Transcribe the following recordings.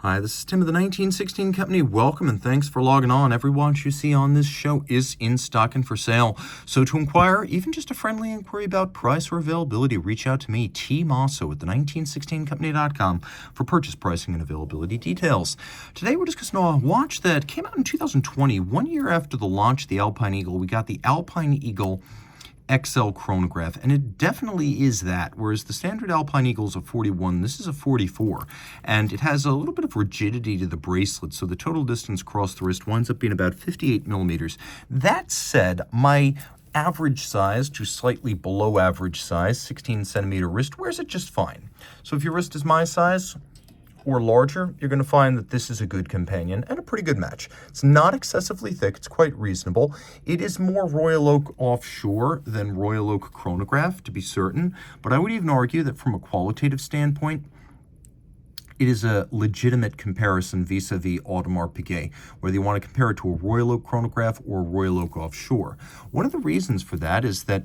Hi, this is Tim of the 1916 Company. Welcome and thanks for logging on. Every watch you see on this show is in stock and for sale. So to inquire, even just a friendly inquiry about price or availability, reach out to me, Team Mosso at the1916company.com for purchase pricing and availability details. Today we're discussing a watch that came out in 2020, 1 year after the launch of the Alpine Eagle. We got the Alpine Eagle XL chronograph, and it definitely is that, whereas the standard Alpine Eagle is a 41, this is a 44, and it has a little bit of rigidity to the bracelet, so the total distance across the wrist winds up being about 58 millimeters. That said, my average size to slightly below average size, 16 centimeter wrist, wears it just fine. So if your wrist is my size or larger, you're going to find that this is a good companion and a pretty good match. It's not excessively thick, it's quite reasonable. It is more Royal Oak offshore than Royal Oak chronograph, to be certain, but I would even argue that from a qualitative standpoint, it is a legitimate comparison vis-a-vis Audemars Piguet, whether you want to compare it to a Royal Oak chronograph or a Royal Oak offshore. One of the reasons for that is that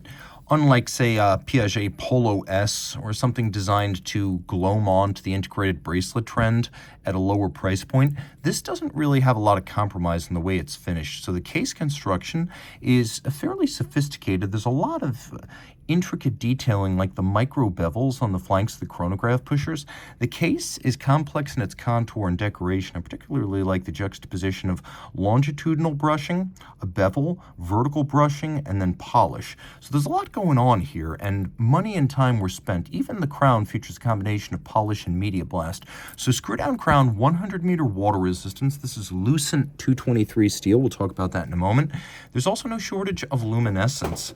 unlike, say, a Piaget Polo S or something designed to gloom on to the integrated bracelet trend at a lower price point, this doesn't really have a lot of compromise in the way it's finished. So the case construction is fairly sophisticated. There's a lot of intricate detailing like the micro bevels on the flanks of the chronograph pushers. The case is complex in its contour and decoration. I particularly like the juxtaposition of longitudinal brushing, a bevel, vertical brushing, and then polish. So there's a lot going on here, and money and time were spent. Even the crown features a combination of polish and media blast. So screw down crown, 100 meter water resistance. This is Lucent 223 steel. We'll talk about that in a moment. There's also no shortage of luminescence.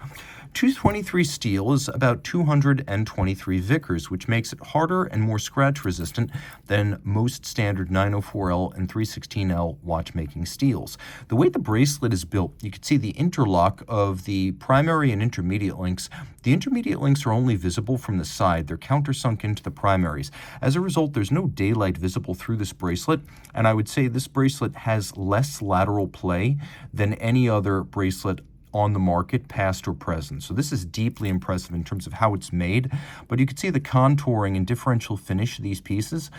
223 steel is about 223 Vickers, which makes it harder and more scratch resistant than most standard 904L and 316L watchmaking steels. The way the bracelet is built, you can see the interlock of the primary and intermediate links. The intermediate links are only visible from the side. They're countersunk into the primaries. As a result, there's no daylight visible through this bracelet, and I would say this bracelet has less lateral play than any other bracelet on the market, past or present. So this is deeply impressive in terms of how it's made, but you can see the contouring and differential finish of these pieces.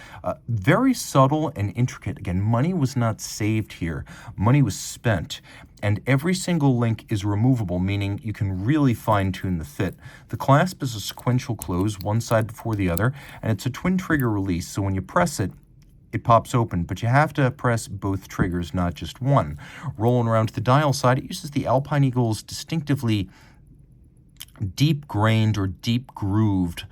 Very subtle and intricate. Again, money was not saved here. Money was spent. And every single link is removable, meaning you can really fine-tune the fit. The clasp is a sequential close, one side before the other, and it's a twin trigger release, so when you press it, it pops open, but you have to press both triggers, not just one. Rolling around to the dial side, it uses the Alpine Eagle's distinctively deep-grained or deep-grooved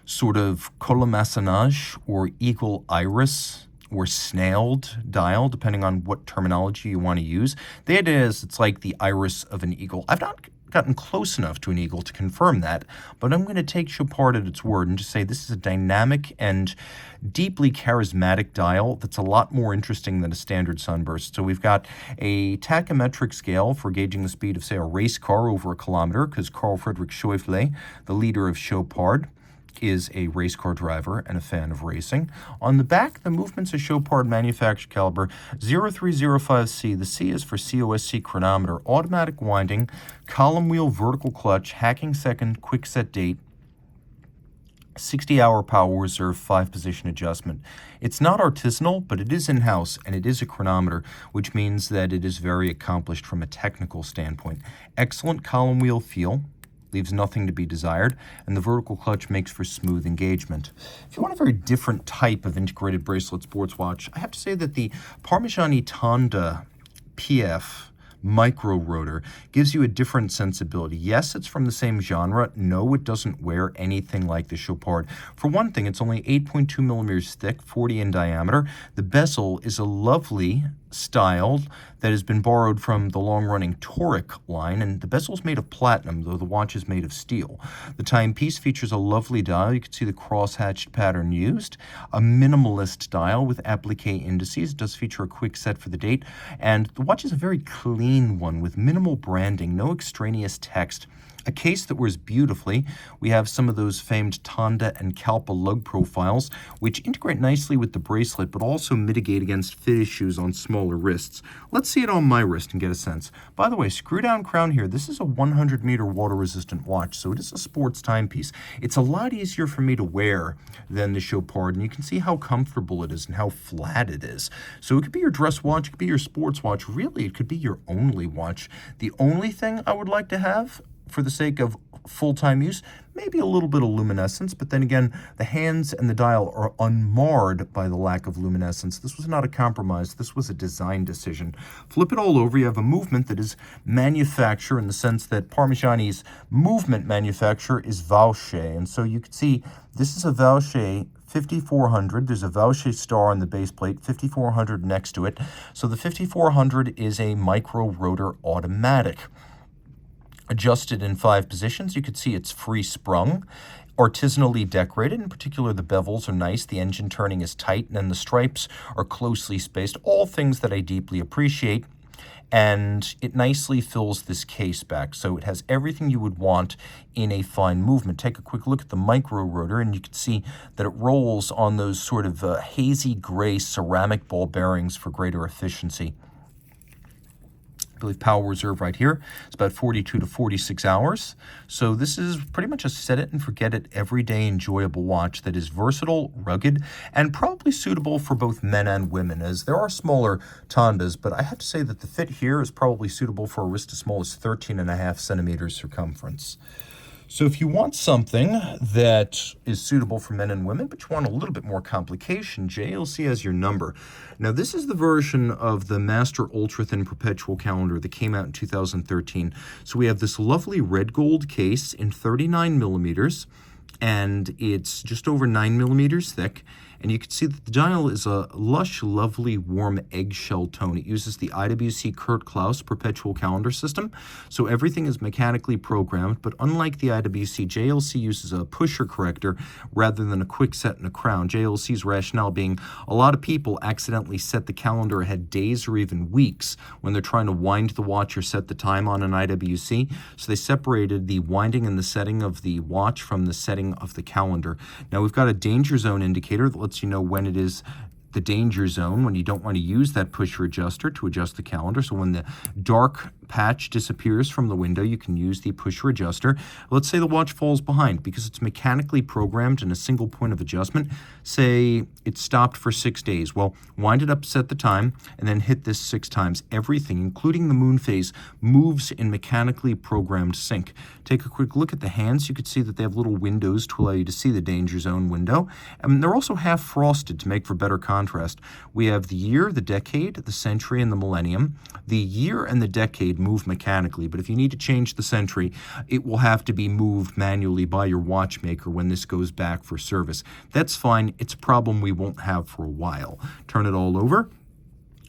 sort of colomaçonnage or eagle iris or snailed dial, depending on what terminology you want to use. The idea is it's like the iris of an eagle. I've not gotten close enough to an eagle to confirm that, but I'm going to take Chopard at its word and just say this is a dynamic and deeply charismatic dial that's a lot more interesting than a standard sunburst. So we've got a tachymetric scale for gauging the speed of, say, a race car over a kilometer, because Carl Friedrich Schäufele, the leader of Chopard, is a race car driver and a fan of racing. On the back, the movement's a Chopard manufactured caliber 0305C. The C is for COSC chronometer, automatic winding, column wheel vertical clutch, hacking second, quick set date, 60-hour power reserve, 5-position adjustment. It's not artisanal, but it is in-house, and it is a chronometer, which means that it is very accomplished from a technical standpoint. Excellent column wheel feel, leaves nothing to be desired, and the vertical clutch makes for smooth engagement. If you want a very different type of integrated bracelet sports watch, I have to say that the Parmigiani Tonda PF micro rotor gives you a different sensibility. Yes, it's from the same genre. No, it doesn't wear anything like the Chopard. For one thing, it's only 8.2 millimeters thick, 40 in diameter. The bezel is a lovely style that has been borrowed from the long-running Toric line, and the bezel is made of platinum, though the watch is made of steel. The timepiece features a lovely dial. You can see the cross-hatched pattern used. A minimalist dial with applique indices. It does feature a quick set for the date, and the watch is a very clean one with minimal branding, no extraneous text. A case that wears beautifully. We have some of those famed Tonda and Kalpa lug profiles, which integrate nicely with the bracelet, but also mitigate against fit issues on smaller wrists. Let's see it on my wrist and get a sense. By the way, screw down crown here. This is a 100-meter water-resistant watch, so it is a sports timepiece. It's a lot easier for me to wear than the Chopard, and you can see how comfortable it is and how flat it is. So it could be your dress watch, it could be your sports watch. Really, it could be your only watch. The only thing I would like to have, for the sake of full-time use, maybe a little bit of luminescence, but then again, the hands and the dial are unmarred by the lack of luminescence. This was not a compromise. This was a design decision. Flip it all over. You have a movement that is manufacture in the sense that Parmigiani's movement manufacturer is Forsey. And so you can see this is a Forsey 5400. There's a Forsey star on the base plate, 5400 next to it. So the 5400 is a micro rotor automatic. Adjusted in 5 positions. You could see it's free sprung, artisanally decorated. In particular, the bevels are nice, the engine turning is tight, and then the stripes are closely spaced. All things that I deeply appreciate. And it nicely fills this case back. So it has everything you would want in a fine movement. Take a quick look at the micro rotor, and you can see that it rolls on those sort of hazy gray ceramic ball bearings for greater efficiency. I believe power reserve right here is about 42 to 46 hours. So this is pretty much a set it and forget it everyday enjoyable watch that is versatile, rugged, and probably suitable for both men and women, as there are smaller Tondas, but I have to say that the fit here is probably suitable for a wrist as small as 13.5 centimeters circumference. So if you want something that is suitable for men and women, but you want a little bit more complication, JLC has your number. Now, this is the version of the Master Ultra Thin Perpetual calendar that came out in 2013. So we have this lovely red gold case in 39 millimeters, and it's just over 9 millimeters thick. And you can see that the dial is a lush, lovely, warm eggshell tone. It uses the IWC Kurt Klaus Perpetual calendar system, so everything is mechanically programmed, but unlike the IWC, JLC uses a pusher corrector rather than a quick set and a crown. JLC's rationale being a lot of people accidentally set the calendar ahead days or even weeks when they're trying to wind the watch or set the time on an IWC, so they separated the winding and the setting of the watch from the setting of the calendar. Now we've got a danger zone indicator that lets you know when it is the danger zone, when you don't want to use that pusher adjuster to adjust the calendar. So when the dark patch disappears from the window, you can use the pusher adjuster. Let's say the watch falls behind because it's mechanically programmed in a single point of adjustment. Say it stopped for 6 days. Well, wind it up, set the time, and then hit this 6 times. Everything, including the moon phase, moves in mechanically programmed sync. Take a quick look at the hands. You could see that they have little windows to allow you to see the danger zone window. And they're also half frosted to make for better contrast. We have the year, the decade, the century, and the millennium. The year and the decade move mechanically, but if you need to change the century, it will have to be moved manually by your watchmaker when this goes back for service. That's fine. It's a problem we won't have for a while. Turn it all over.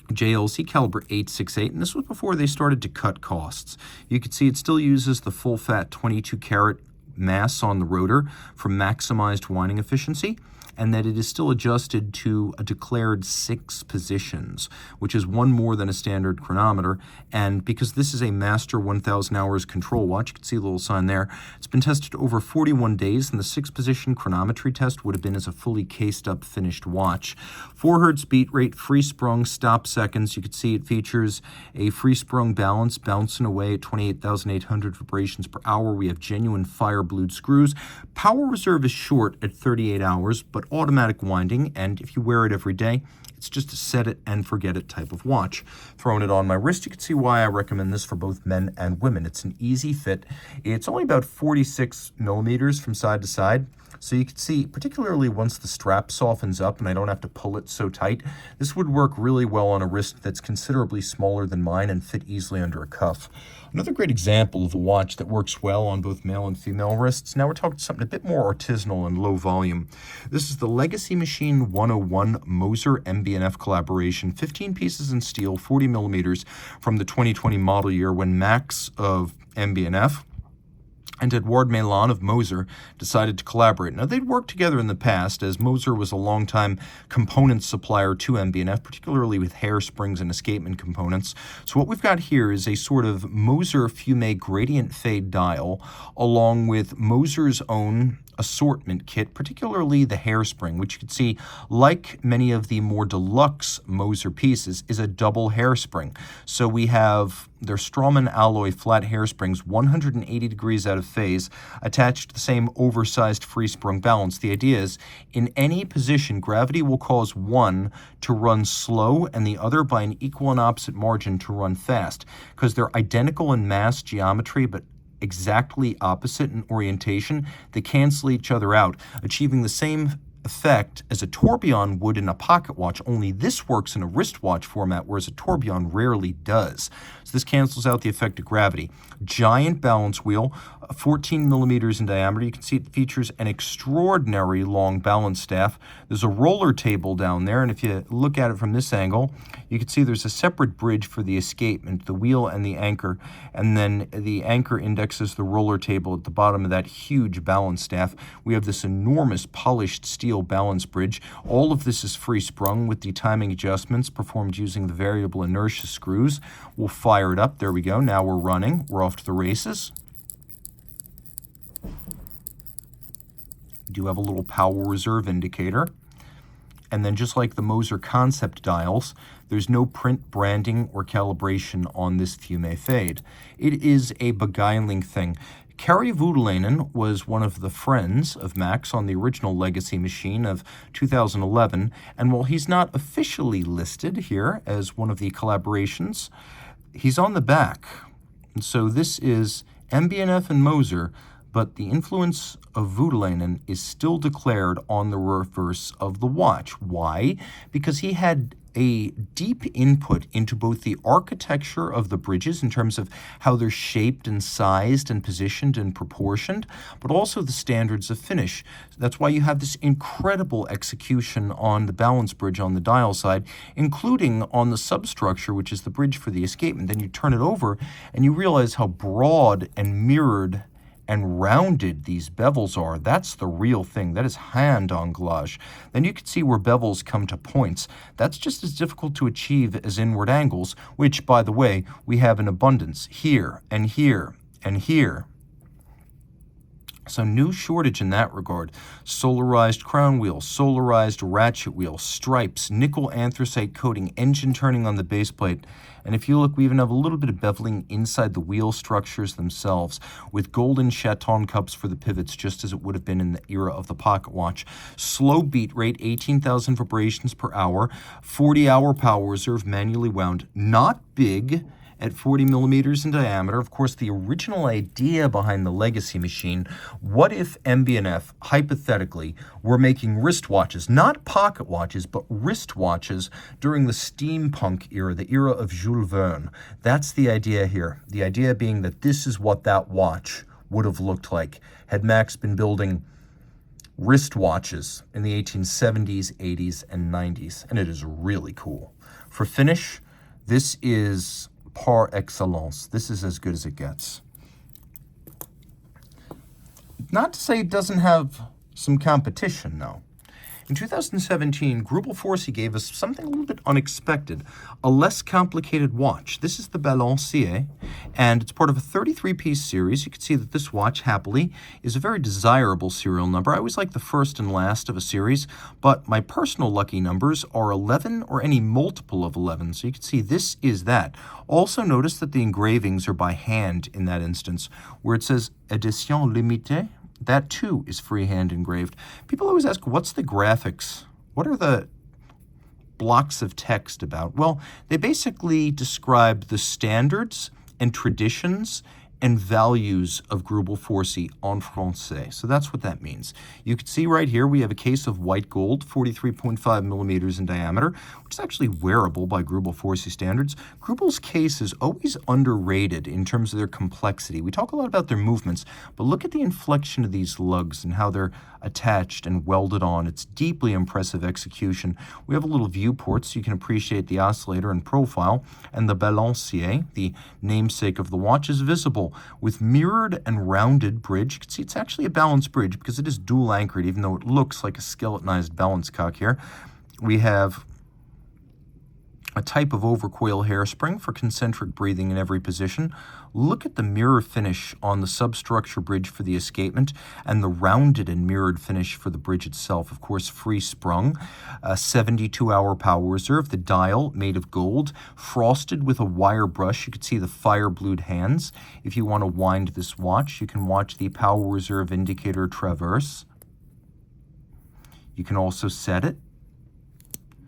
JLC caliber 868, and this was before they started to cut costs. You can see it still uses the full-fat 22-carat mass on the rotor for maximized winding efficiency, and that it is still adjusted to a declared 6 positions, which is one more than a standard chronometer. And because this is a master 1,000 hours control watch, you can see the little sign there, it's been tested over 41 days, and the 6-position chronometry test would have been as a fully cased-up finished watch. 4 hertz beat rate, free sprung, stop seconds. You can see it features a free sprung balance, bouncing away at 28,800 vibrations per hour. We have genuine fire-blued screws. Power reserve is short at 38 hours, but automatic winding, and if you wear it every day, it's just a set it and forget it type of watch. Throwing it on my wrist, you can see why I recommend this for both men and women. It's an easy fit. It's only about 46 millimeters from side to side. So you can see, particularly once the strap softens up and I don't have to pull it so tight, this would work really well on a wrist that's considerably smaller than mine and fit easily under a cuff. Another great example of a watch that works well on both male and female wrists. Now we're talking something a bit more artisanal and low volume. This is the Legacy Machine 101 Moser MB&F collaboration, 15 pieces in steel, 40 millimeters from the 2020 model year when Max of MB&F and Edouard Mélin of Moser decided to collaborate. Now, they'd worked together in the past, as Moser was a longtime component supplier to MB&F, particularly with hairsprings and escapement components. So what we've got here is a sort of Moser Fume gradient fade dial, along with Moser's own assortment kit, particularly the hairspring, which you can see, like many of the more deluxe Moser pieces, is a double hairspring. So we have their Straumann alloy flat hairsprings 180 degrees out of phase, attached to the same oversized free-sprung balance. The idea is, in any position, gravity will cause one to run slow and the other by an equal and opposite margin to run fast, because they're identical in mass, geometry, but exactly opposite in orientation. They cancel each other out, achieving the same effect as a tourbillon would in a pocket watch, only this works in a wristwatch format, whereas a tourbillon rarely does. So this cancels out the effect of gravity. Giant balance wheel, 14 millimeters in diameter. You can see it features an extraordinary long balance staff. There's a roller table down there, and if you look at it from this angle, you can see there's a separate bridge for the escapement, the wheel and the anchor, and then the anchor indexes the roller table at the bottom of that huge balance staff. We have this enormous polished steel balance bridge. All of this is free sprung with the timing adjustments performed using the variable inertia screws. We'll fire it up. There we go. Now we're running. We're off to the races. We do have a little power reserve indicator. And then just like the Moser concept dials, there's no print branding or calibration on this Fume fade. It is a beguiling thing. Kari Voutilainen was one of the friends of Max on the original Legacy machine of 2011, and while he's not officially listed here as one of the collaborations, he's on the back. And so this is MB&F and Moser, but the influence of Voutilainen is still declared on the reverse of the watch. Why? Because he had a deep input into both the architecture of the bridges in terms of how they're shaped and sized and positioned and proportioned, but also the standards of finish. That's why you have this incredible execution on the balance bridge on the dial side, including on the substructure, which is the bridge for the escapement. Then you turn it over and you realize how broad and mirrored and rounded these bevels are. That's the real thing. That is hand anglage. Then you can see where bevels come to points. That's just as difficult to achieve as inward angles, which, by the way, we have in abundance here and here and here. So no shortage in that regard. Solarized crown wheel, solarized ratchet wheel, stripes, nickel anthracite coating, engine turning on the base plate. And if you look, we even have a little bit of beveling inside the wheel structures themselves, with golden chaton cups for the pivots, just as it would have been in the era of the pocket watch. Slow beat rate, 18,000 vibrations per hour, 40-hour power reserve, manually wound. Not big at 40 millimeters in diameter. Of course, the original idea behind the Legacy machine, what if MB&F, hypothetically, were making wristwatches, not pocket watches, but wristwatches during the steampunk era, the era of Jules Verne? That's the idea here. The idea being that this is what that watch would have looked like had Max been building wristwatches in the 1870s, 80s, and 90s. And it is really cool. For finish, this is par excellence. This is as good as it gets. Not to say it doesn't have some competition, though. In 2017, Greubel Forsey gave us something a little bit unexpected, a less complicated watch. This is the Balancier, and it's part of a 33-piece series. You can see that this watch, happily, is a very desirable serial number. I always like the first and last of a series, but my personal lucky numbers are 11 or any multiple of 11. So you can see this is that. Also notice that the engravings are by hand in that instance, where it says Edition Limitée. That, too, is freehand engraved. People always ask, what's the graphics? What are the blocks of text about? Well, they basically describe the standards and traditions and values of Greubel Forsey en français. So that's what that means. You can see right here we have a case of white gold, 43.5 millimeters in diameter, which is actually wearable by Greubel Forsey standards. Greubel's case is always underrated in terms of their complexity. We talk a lot about their movements, but look at the inflection of these lugs and how they're attached and welded on. It's deeply impressive execution. We have a little viewport so you can appreciate the oscillator and profile, and the Balancier, the namesake of the watch, is visible. dial with mirrored and rounded bridge. You can see it's actually a balanced bridge because it is dual anchored, even though it looks like a skeletonized balance cock here. We have a type of overcoil hairspring for concentric breathing in every position. Look at the mirror finish on the substructure bridge for the escapement and the rounded and mirrored finish for the bridge itself. Of course, free sprung, a 72-hour power reserve, the dial made of gold, frosted with a wire brush. You can see the fire-blued hands. If you want to wind this watch, you can watch the power reserve indicator traverse. You can also set it,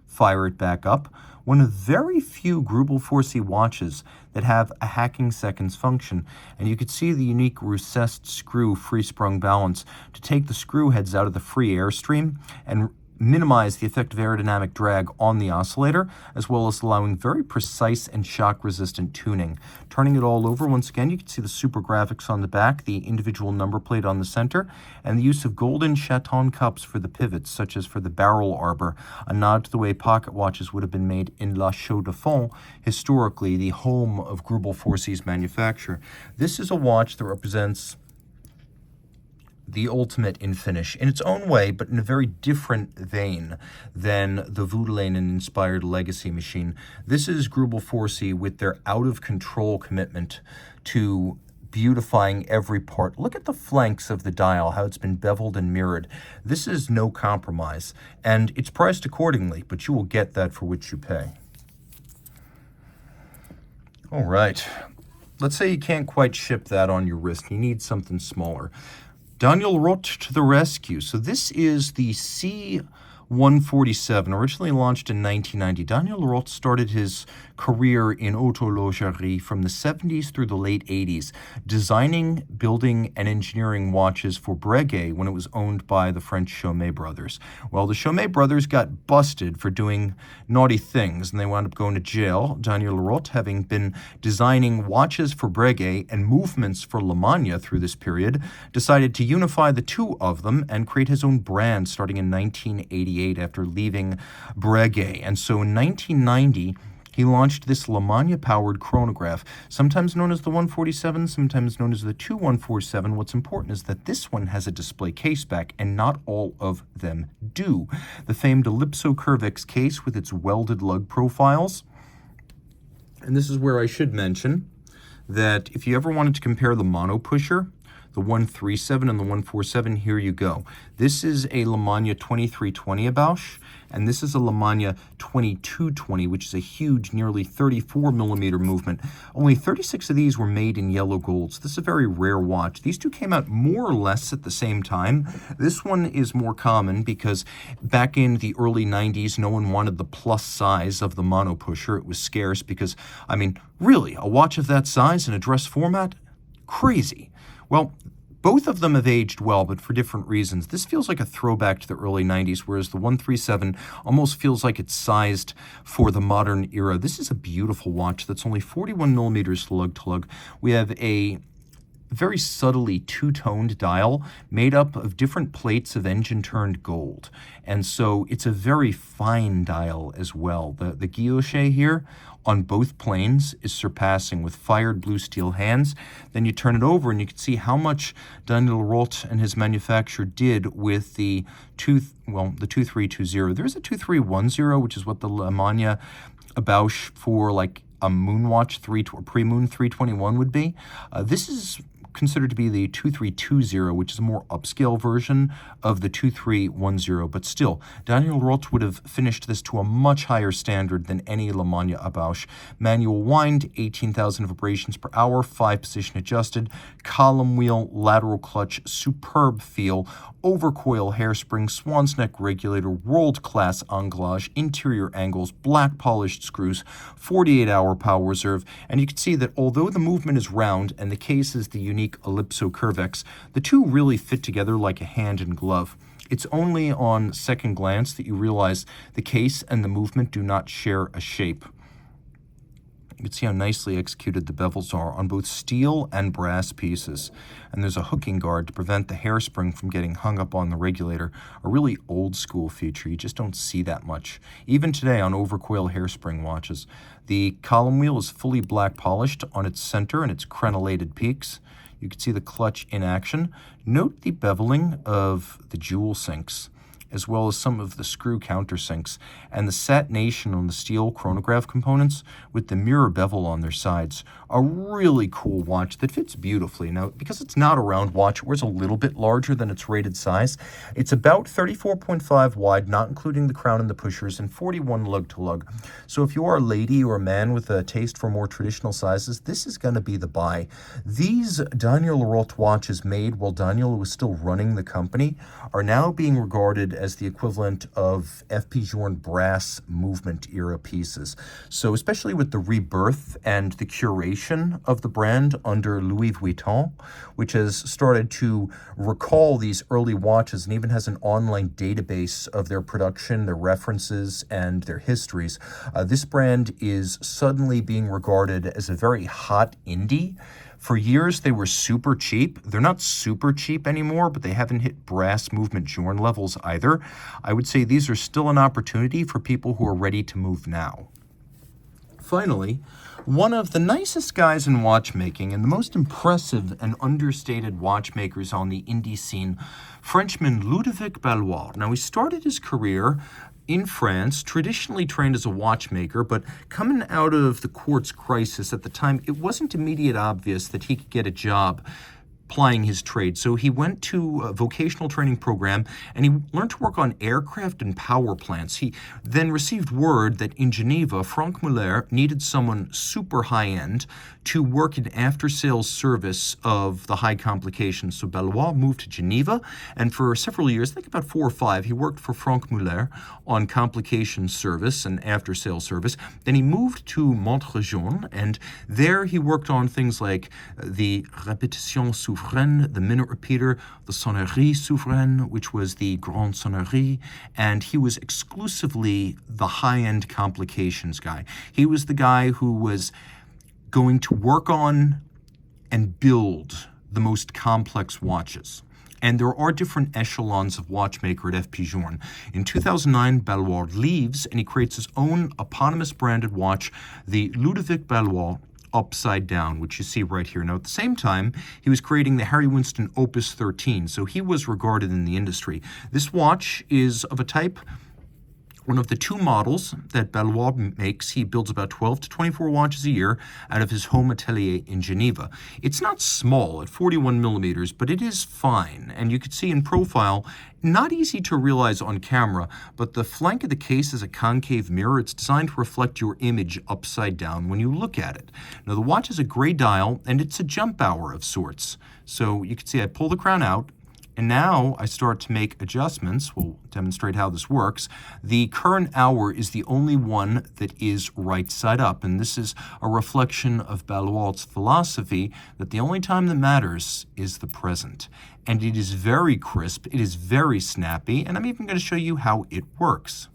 fire it back up. One of very few Greubel Forsey watches that have a hacking seconds function, and you could see the unique recessed screw free-sprung balance to take the screw heads out of the free airstream and minimize the effect of aerodynamic drag on the oscillator, as well as allowing very precise and shock-resistant tuning. Turning it all over, once again, you can see the super graphics on the back, the individual number plate on the center, and the use of golden chaton cups for the pivots, such as for the barrel arbor, a nod to the way pocket watches would have been made in La Chaux-de-Fonds, historically the home of Greubel Forsey's manufacture. This is a watch that represents the ultimate in finish, in its own way, but in a very different vein than the Voudelainen-inspired Legacy machine. This is Greubel Forsey with their out-of-control commitment to beautifying every part. Look at the flanks of the dial, how it's been beveled and mirrored. This is no compromise, and it's priced accordingly, but you will get that for which you pay. All right. Let's say you can't quite ship that on your wrist. You need something smaller. Daniel Roth to the rescue. So this is the C147, originally launched in 1990. Daniel Roth started his career in autologerie from the 70s through the late 80s, designing, building, and engineering watches for Breguet when it was owned by the French Chaumet brothers. Well, the Chaumet brothers got busted for doing naughty things, and they wound up going to jail. Daniel Roth, having been designing watches for Breguet and movements for Lemania through this period, decided to unify the two of them and create his own brand starting in 1988 after leaving Breguet. And so in 1990, he launched this Lemania-powered chronograph, sometimes known as the 147, sometimes known as the 2147. What's important is that this one has a display case back, and not all of them do. The famed Ellipso-Convexe case with its welded lug profiles. And this is where I should mention that if you ever wanted to compare the mono pusher, the 137 and the 147, here you go. This is a Lemania 2320 Bausch, and this is a Lemania 2220, which is a huge, nearly 34 millimeter movement. Only 36 of these were made in yellow gold, so this is a very rare watch. These two came out more or less at the same time. This one is more common because back in the early 90s, no one wanted the plus size of the mono pusher. It was scarce because, I mean, really, a watch of that size in a dress format? Crazy. Well, both of them have aged well, but for different reasons. This feels like a throwback to the early 90s, whereas the 137 almost feels like it's sized for the modern era. This is a beautiful watch that's only 41 millimeters lug to lug. We have a very subtly two-toned dial made up of different plates of engine-turned gold. And so it's a very fine dial as well. The guilloche here on both planes is surpassing with fired blue steel hands. Then you turn it over and you can see how much Daniel Roth and his manufacturer did with the 2320. There's a 2310, which is what the Lemania Bausch for like a Moonwatch pre-Moon 321 would be. This is considered to be the 2320, which is a more upscale version of the 2310, but still, Daniel Roth would have finished this to a much higher standard than any Lemania Bausch. Manual wind, 18,000 vibrations per hour, 5-position adjusted, column wheel, lateral clutch, superb feel, overcoil hairspring, swan's neck regulator, world-class anglage, interior angles, black polished screws, 48-hour power reserve, and you can see that although the movement is round and the case is the unique Ellipso-Convexe, the two really fit together like a hand and glove. It's only on second glance that you realize the case and the movement do not share a shape. You can see how nicely executed the bevels are on both steel and brass pieces. And there's a hooking guard to prevent the hairspring from getting hung up on the regulator, a really old school feature. You just don't see that much. Even today on overcoil hairspring watches. The column wheel is fully black polished on its center and its crenellated peaks. You can see the clutch in action. Note the beveling of the jewel sinks, as well as some of the screw countersinks, and the satination on the steel chronograph components with the mirror bevel on their sides. A really cool watch that fits beautifully. Now, because it's not a round watch, it wears a little bit larger than its rated size. It's about 34.5 wide, not including the crown and the pushers, and 41 lug to lug. So if you are a lady or a man with a taste for more traditional sizes, this is going to be the buy. These Daniel Roth watches made while Daniel was still running the company are now being regarded as the equivalent of F.P. Journe brass movement era pieces. So especially with the rebirth and the curation of the brand under Louis Vuitton, which has started to recall these early watches and even has an online database of their production, their references, and their histories, this brand is suddenly being regarded as a very hot indie. For years, they were super cheap. They're not super cheap anymore, but they haven't hit brass movement Journe levels either. I would say these are still an opportunity for people who are ready to move now. Finally, one of the nicest guys in watchmaking and the most impressive and understated watchmakers on the indie scene, Frenchman Ludovic Ballouard. Now, he started his career in France, traditionally trained as a watchmaker, but coming out of the quartz crisis at the time, it wasn't immediate obvious that he could get a job plying his trade. So he went to a vocational training program and he learned to work on aircraft and power plants. He then received word that in Geneva, Franck Muller needed someone super high-end to work in after-sales service of the high complications. So Ballouard moved to Geneva, and for several years, I think about 4 or 5, he worked for Franck Muller on complication service and after-sales service. Then he moved to Montrejean, and there he worked on things like the répétition souveraine, the minute repeater, the sonnerie souveraine, which was the grande sonnerie, and he was exclusively the high-end complications guy. He was the guy who was going to work on and build the most complex watches. And there are different echelons of watchmaker at F.P. Journe. In 2009, Ballouard leaves and he creates his own eponymous branded watch, the Ludovic Ballouard Upside Down, which you see right here. Now, at the same time, he was creating the Harry Winston Opus 13, so he was regarded in the industry. This watch is of a type, one of the 2 models that Ballouard makes. He builds about 12 to 24 watches a year out of his home atelier in Geneva. It's not small at 41 millimeters, but it is fine. And you can see in profile, not easy to realize on camera, but the flank of the case is a concave mirror. It's designed to reflect your image upside down when you look at it. Now, the watch has a gray dial, and it's a jump hour of sorts. So you can see I pull the crown out, and now I start to make adjustments. We'll demonstrate how this works. The current hour is the only one that is right side up, and this is a reflection of Ballouard's philosophy that the only time that matters is the present. And it is very crisp, it is very snappy, and I'm even going to show you how it works.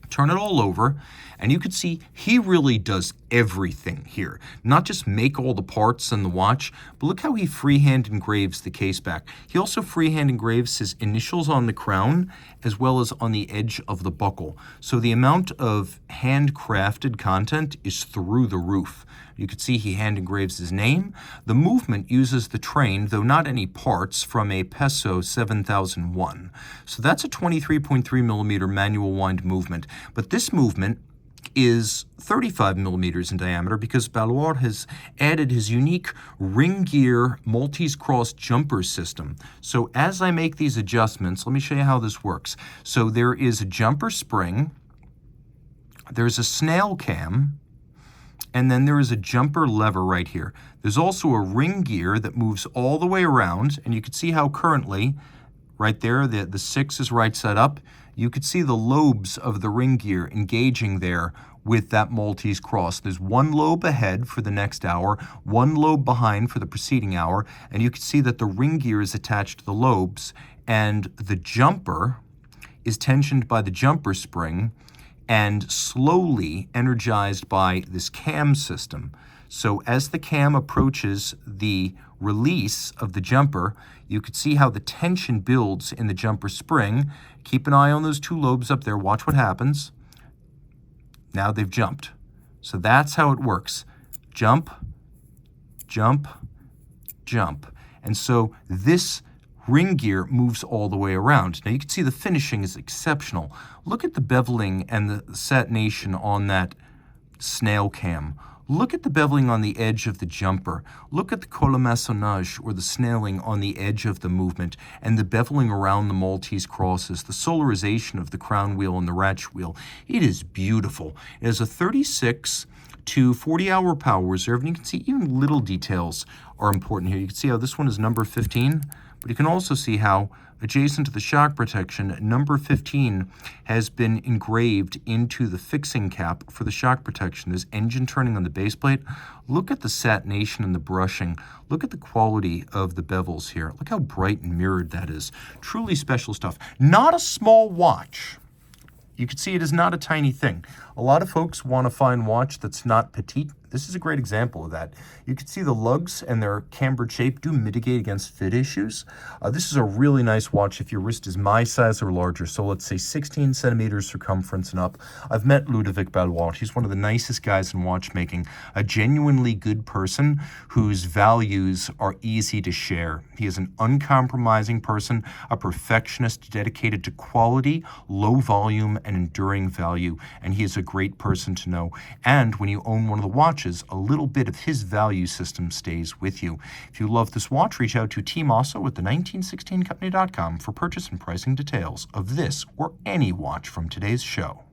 Turn it all over, and you can see he really does everything here. Not just make all the parts and the watch, but look how he freehand engraves the case back. He also freehand engraves his initials on the crown as well as on the edge of the buckle. So the amount of handcrafted content is through the roof. You can see he hand engraves his name. The movement uses the train, though not any parts, from a Peso 7001. So that's a 23.3 millimeter manual wind movement. But this movement is 35 millimeters in diameter because Ballouard has added his unique ring gear Maltese cross jumper system. So as I make these adjustments, let me show you how this works. So there is a jumper spring, there's a snail cam, and then there is a jumper lever right here. There's also a ring gear that moves all the way around, and you can see how currently, right there, the 6 is right side up. You could see the lobes of the ring gear engaging there with that Maltese cross. There's one lobe ahead for the next hour, one lobe behind for the preceding hour, and you can see that the ring gear is attached to the lobes, and the jumper is tensioned by the jumper spring, and slowly energized by this cam system. So as the cam approaches the release of the jumper, you could see how the tension builds in the jumper spring. Keep an eye on those two lobes up there. Watch what happens. Now they've jumped. So that's how it works. Jump, jump, jump. And so this ring gear moves all the way around. Now you can see the finishing is exceptional. Look at the beveling and the satination on that snail cam. Look at the beveling on the edge of the jumper. Look at the colomaçonnage, or the snailing on the edge of the movement, and the beveling around the Maltese crosses, the solarization of the crown wheel and the ratchet wheel. It is beautiful. It has a 36 to 40-hour power reserve, and you can see even little details are important here. You can see how this one is number 15, but you can also see how adjacent to the shock protection, number 15 has been engraved into the fixing cap for the shock protection. There's engine turning on the base plate. Look at the satination and the brushing. Look at the quality of the bevels here. Look how bright and mirrored that is. Truly special stuff. Not a small watch. You can see it is not a tiny thing. A lot of folks want a fine watch that's not petite. This is a great example of that. You can see the lugs and their cambered shape do mitigate against fit issues. This is a really nice watch if your wrist is my size or larger, so let's say 16 centimeters circumference and up. I've met Ludovic Ballouard. He's one of the nicest guys in watchmaking, a genuinely good person whose values are easy to share. He is an uncompromising person, a perfectionist dedicated to quality, low volume, and enduring value, and he is a great person to know. And when you own one of the watches, a little bit of his value system stays with you. If you love this watch, reach out to Team Mosso at the1916company.com for purchase and pricing details of this or any watch from today's show.